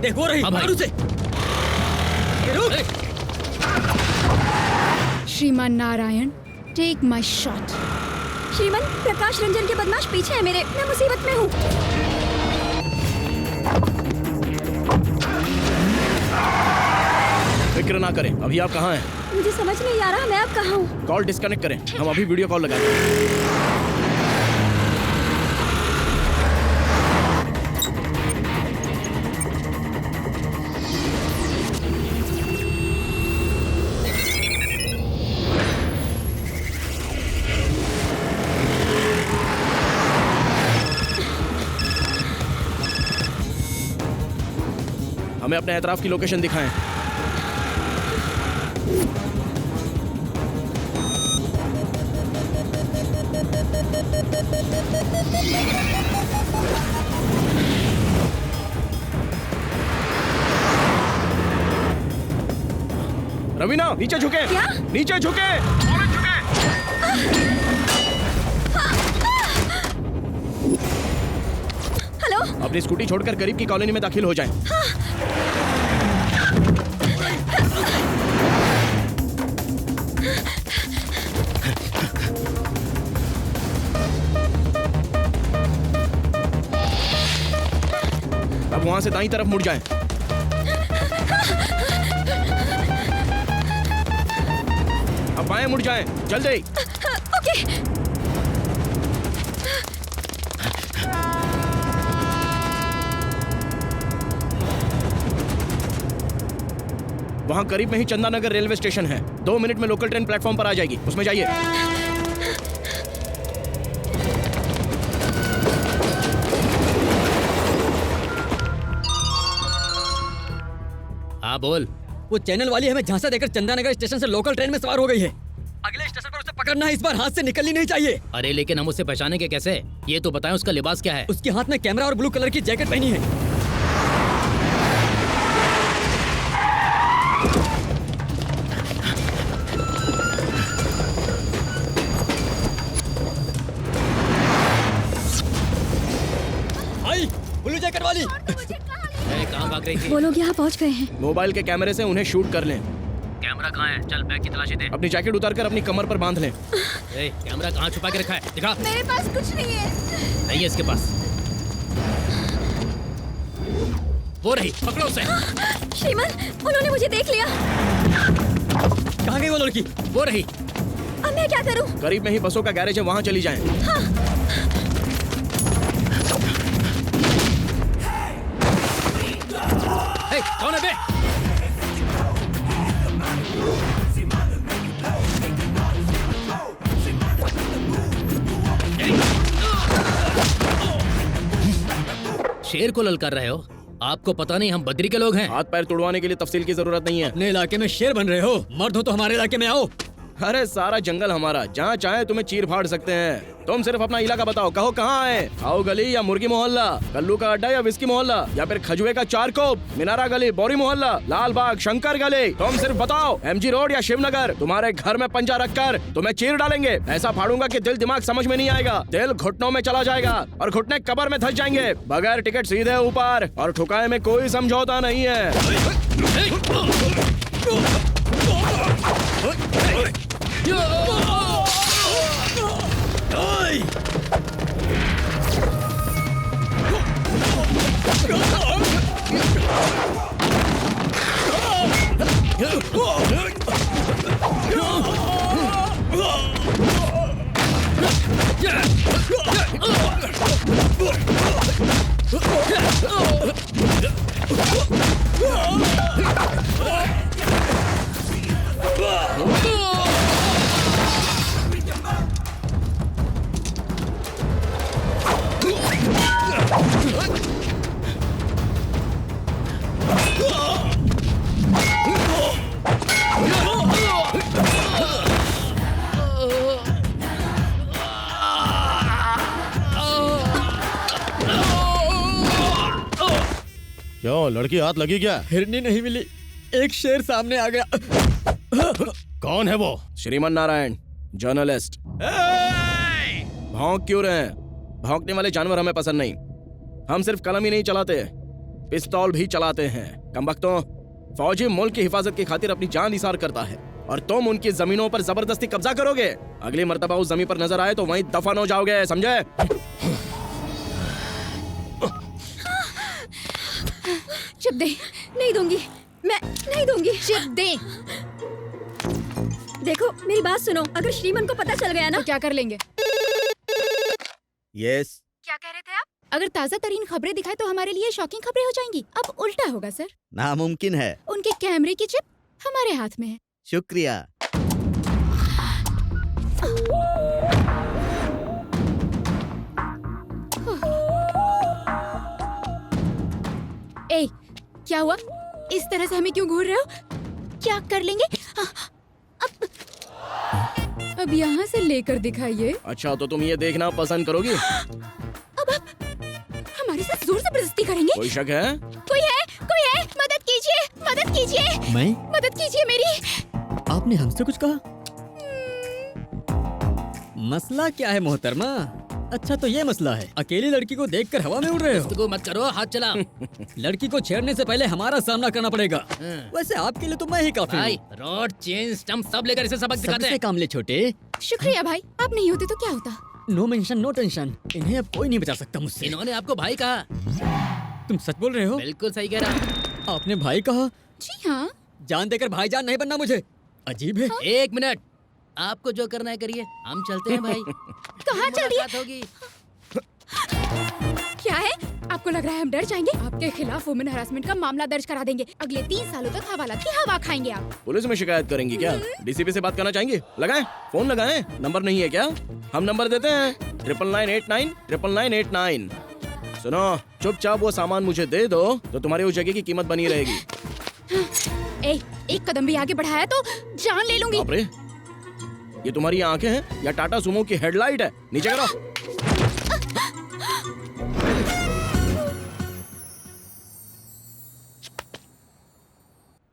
देखो रही मार उसे। श्रीमान नारायण, टेक माई शॉट। श्रीमान, प्रकाश रंजन के बदमाश पीछे है मेरे, मैं मुसीबत में हूँ। फिक्र ना करें। अभी आप कहाँ हैं? मुझे समझ नहीं आ रहा मैं अब कहाँ हूँ। कॉल डिस्कनेक्ट करें, हम अभी वीडियो कॉल लगाएंगे। हमें अपने एतराफ की लोकेशन दिखाएं। रवीना, नीचे झुके। क्या? नीचे झुके। हेलो, अपनी स्कूटी छोड़कर करीब की कॉलोनी में दाखिल हो जाएं। अब वहां से दाईं तरफ मुड़ जाएं। अब बाएं मुड़ जाएं, जल्दी। ओके। वहां करीब में ही चंदानगर रेलवे स्टेशन है। 2 मिनट में लोकल ट्रेन प्लेटफॉर्म पर आ जाएगी, उसमें जाइए। हाँ बोल। वो चैनल वाली हमें झांसा देकर चंदानगर स्टेशन से लोकल ट्रेन में सवार हो गई है। अगले स्टेशन पर उसे पकड़ना है, इस बार हाथ से निकलनी नहीं चाहिए। अरे लेकिन हम उसे पहचानेंगे कैसे? ये तो बताएं उसका लिबास क्या है? उसके हाथ में कैमरा और ब्लू कलर की जैकेट पहनी है। आई, ब्लू जैकेट वाली। कहाँ भाग रही थी? वो लोग यहाँ पहुँच गए हैं। मोबाइल के कैमरे से उन्हें शूट कर लें। कैमरा कहाँ है? चल बैग की तलाशी दे। अपनी जैकेट उतारकर अपनी कमर पर बांध लें। कैमरा कहाँ छुपा के रखा है? दिखा। मेरे पास कुछ नहीं है। नहीं है इसके पास। वो रही, पकड़ो उसे। श्रीमान, उन्होंने मुझे देख लिया। कहाँ गई वो लड़की? वो रही। अब मैं क्या करूं? करीब में ही बसों का गैरेज है, वहां चली जाएं। हाँ। कौन है बे? शेर को ललकार रहे हो? आपको पता नहीं हम बद्री के लोग हैं। हाथ पैर तुड़वाने के लिए तफसील की जरूरत नहीं है। अपने इलाके में शेर बन रहे हो? मर्द हो तो हमारे इलाके में आओ। अरे सारा जंगल हमारा, जहाँ चाहे तुम्हें चीर फाड़ सकते हैं। तुम सिर्फ अपना इलाका बताओ, कहो कहाँ है? आओ गली या मुर्गी मोहल्ला, कल्लू का अड्डा या विस्की मोहल्ला, या फिर खजुए का चारकोप, मीनारा गली, बोरी मोहल्ला, लाल बाग, शंकर गली। तुम सिर्फ बताओ, MG रोड या शिवनगर। तुम्हारे घर में पंजा रखकर तुम्हें चीर डालेंगे। ऐसा फाड़ूंगा कि दिल दिमाग समझ में नहीं आएगा। दिल घुटनों में चला जाएगा और घुटने कब्र में धंस जाएंगे। बगैर टिकट सीधे ऊपर, और ठुकाए में कोई समझौता नहीं है। क्यों, लड़की हाथ लगी क्या? हिरनी नहीं मिली, एक शेर सामने आ गया। कौन है वो? श्रीमान नारायण, जर्नलिस्ट। भौंक क्यों रहे हैं? भौंकने वाले जानवर हमें पसंद नहीं। हम सिर्फ कलम ही नहीं चलाते, पिस्तौल भी चलाते हैं। कमबख्तों, फौजी मुल्क की हिफाजत की खातिर अपनी जान निसार करता है और तुम उनकी जमीनों पर जबरदस्ती कब्जा करोगे। अगली मर्तबा उस जमीन पर नजर आए तो वहीं दफन हो जाओगे, समझे? चिप दे। नहीं दूंगी, मैं नहीं दूंगी। चिप दे। देखो मेरी बात सुनो, अगर श्रीमन को पता चल गया ना तो क्या कर लेंगे? यस। क्या कह रहे थे आप? अगर ताज़ा तरीन खबरें दिखाए तो हमारे लिए शॉकिंग खबरें हो जाएंगी। अब उल्टा होगा सर। नामुमकिन है। उनके कैमरे की चिप हमारे हाथ में है। शुक्रिया। ए, क्या हुआ? इस तरह से हमें क्यों घूर रहे हो? क्या कर लेंगे? अब यहाँ से लेकर दिखाइए। अच्छा, तो तुम ये देखना पसंद करोगी? अब आप हमारे साथ जोर जबरदस्ती करेंगे? कोई शक है? कोई है? कोई है? मदद कीजिए, मदद कीजिए, मैं? मदद कीजिए मेरी। आपने हमसे कुछ कहा? मसला क्या है मोहतरमा? अच्छा तो ये मसला है, अकेली लड़की को देखकर हवा में उड़ रहे हो। को मत करो, हाथ चला। लड़की को छेड़ने से पहले हमारा सामना करना पड़ेगा। वैसे आपके लिए तो मैं ही काफी भाई, हूँ। रॉड, चेन, स्टंप सब लेकर इसे सबक दिखाते सबसे हैं। काम ले छोटे। शुक्रिया भाई, आप नहीं होते तो क्या होता? नो मेंशन नो टेंशन, इन्हें अब कोई नहीं बचा सकता मुझसे। इन्होंने आपको भाई कहा। तुम सच बोल रहे हो? बिल्कुल सही कह रहा। आपने भाई कहा? जी हाँ। जान देकर भाईजान नहीं बनना मुझे। अजीब है। एक मिनट, आपको जो करना है करिए, हम चलते हैं भाई। कहाँ चल रही है? मुलाकात होगी। क्या है? आपको लग रहा है हम डर जाएंगे? आपके खिलाफ वुमेन हरासमेंट का मामला दर्ज करा देंगे। अगले 3 सालों तक हवालात की हवा खाएंगे आप। पुलिस में शिकायत करेंगी क्या? डीसीपी से बात करना चाहेंगे? लगाएं, फोन लगाएं। नंबर नहीं है क्या? हम नंबर देते हैं 9989 9989। सुनो, चुपचाप वो सामान मुझे दे दो तो तुम्हारी उस जगह की कीमत बनी रहेगी। एक कदम भी आगे बढ़ाया तो जान ले लूंगी। बाप रे, ये तुम्हारी आंखें हैं या टाटा सुमो की हेडलाइट है? नीचे करो।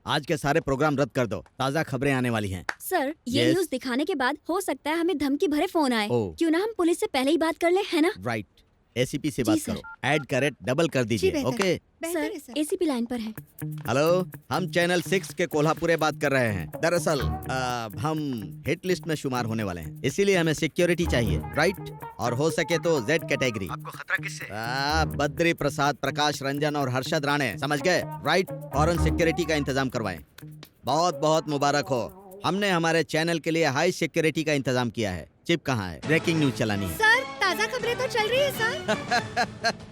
आज के सारे प्रोग्राम रद्द कर दो, ताज़ा खबरें आने वाली हैं। सर, ये Yes? न्यूज़ दिखाने के बाद हो सकता है हमें धमकी भरे फोन आए। ओह। क्यों ना हम पुलिस से पहले ही बात कर ले, है ना? राइट, एसीपी से जी, बात सर। करो। ऐड का रेट डबल कर दीजिए, ओके? सर, एसीपी लाइन पर है। हेलो, हम चैनल 6 के कोल्हापुरे बात कर रहे हैं। दरअसल हम हिट लिस्ट में शुमार होने वाले हैं, इसीलिए हमें सिक्योरिटी चाहिए, राइट? और हो सके तो जेड कैटेगरी। आपको खतरा किससे? बद्री प्रसाद, प्रकाश रंजन और हर्षद राणे, समझ गए? राइट, फॉरेन सिक्योरिटी का इंतजाम करवाएं। बहुत बहुत मुबारक हो, हमने हमारे चैनल के लिए हाई सिक्योरिटी का इंतजाम किया है। चिप कहाँ है? ब्रेकिंग न्यूज चलानी है। सर, ताज़ा खबरें तो चल रही है सर।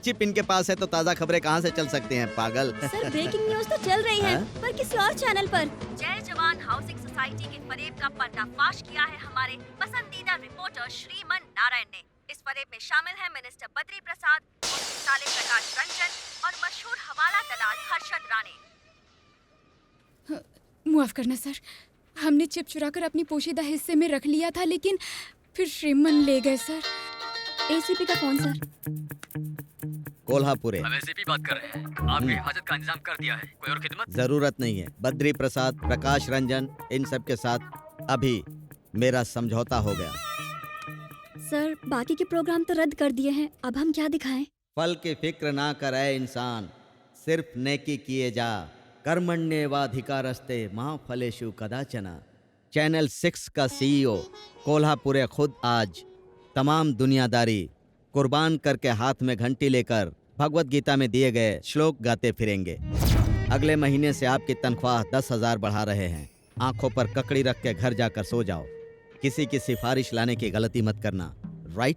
चिप इनके पास है तो ताज़ा खबरें कहाँ से चल सकती हैं, पागल? सर, ब्रेकिंग न्यूज़ तो चल रही है, हाँ? पर किसी और चैनल पर। जय जवान हाउसिंग सोसाइटी के फरेब का पर्दाफाश किया है हमारे पसंदीदा रिपोर्टर श्रीमन नारायण ने। इस फरेब में शामिल है मिनिस्टर बद्री प्रसाद, मुफ्ती साले प्रकाश रंजन और मशहूर हवाला दलाल हर्षद राणे। माफ करना सर, हमने चिप चुराकर अपनी पोशीदा हिस्से में रख लिया था, लेकिन फिर श्रीमन ले गए सर। एसीपी का फोन सर। कोल्हापुरे। अब एसीपी बात कर रहे हैं। आपकी हिफाजत का इंतजाम कर दिया है, कोई और खिदमत? जरूरत नहीं है। बद्री प्रसाद, प्रकाश रंजन, इन सब के साथ अभी मेरा समझौता हो गया। सर, बाकी के प्रोग्राम तो रद्द कर दिए हैं, अब हम क्या दिखाएं? फल की फिक्र ना करे इंसान, सिर्फ नेकी किए जा। कर्मण्येवाधिकारस्ते मां फलेषु कदाचन। चैनल 6 का सीईओ कोल्हापुरे खुद आज तमाम दुनियादारी कुर्बान करके हाथ में घंटी लेकर भगवत गीता में दिए गए श्लोक गाते फिरेंगे। अगले महीने से आपकी तनख्वाह 10,000 बढ़ा रहे हैं। आंखों पर ककड़ी रख के घर जाकर सो जाओ। किसी की सिफारिश लाने की गलती मत करना, राइट?